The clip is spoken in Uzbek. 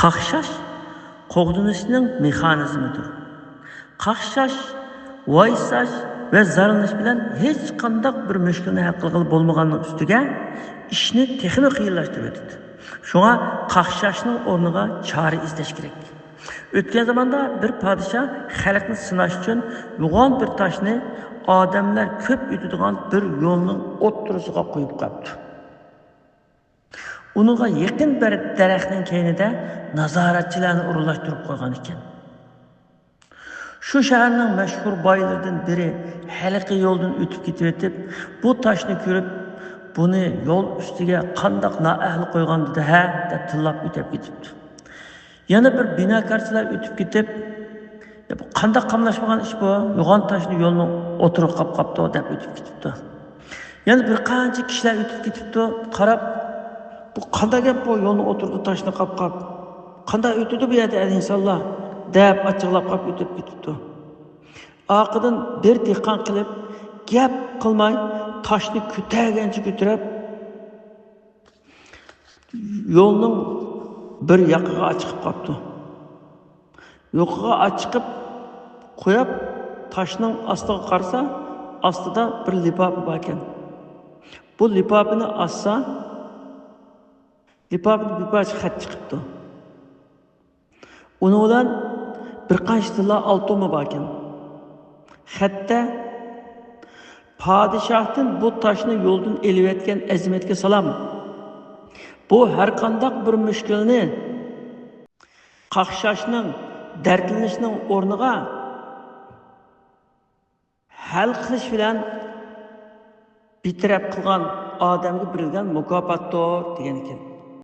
Qaqshash qo'g'dinishning mexanizmidir. Qaqshash, voysash va zarinish bilan hech qanday bir mushkulni hal qilib bo'lmaganning ustiga ishni texnik qiyinlashtirib o'tdi. Shunga qaqshashning o'rniga chora izlash kerak. O'tgan zamonda bir podshoh xalqni sinash uchun yo'g'on bir toshni odamlar ko'p o'tadigan bir yo'lning o'ttirisiga qo'yib qo'yibdi. Uninga yaqin bir daraxtning keyinida nazoratchilarni o'rinlashtirib qo'ygan ekan. Şu shaharning mashhur boylaridan biri halqa yo'ldan o'tib ketib, bu toshni ko'rib, buni yo'l ustiga qandoq noahli qo'ygandi ha deb tillab o'tib ketibdi. Yana bir binokorchilar o'tib ketib, bu qandoq qamlashmagan ish bu? Yo'g'on toshni yo'lning o'tirib qolibdi deb o'tib ketibdi. Yana bir qancha kishilar o'tib ketibdi, qarab, bu qanday gap bu yo'lni o'tirdi toshni qolib. Qanday o'tdi bu yerda insonlar? Deb açıqlab qolib o'tib ketibdi. Oqidan bir dehqon qilib, gap qilmay toshni ko'targancha ko'tarib yo'lning bir yoqiga chiqib qolibdi. Yoqiga chiqib qo'yib toshning ostiga qarasa, ostida bir lipopi bor ekan. Bu lipopini assa, lipopni bir parcha xat chiqibdi. Uni bilan bir qancha oltimi bor ekan. Xatda podshohdan bu toshni yo'ldan elib etgan azimatga salom. Bu har qanday bir mushkulni qaqshashning, dardlanishning o'rniga hal qilish bilan bitirib qilgan odamga berilgan mukofotdir degan ekan.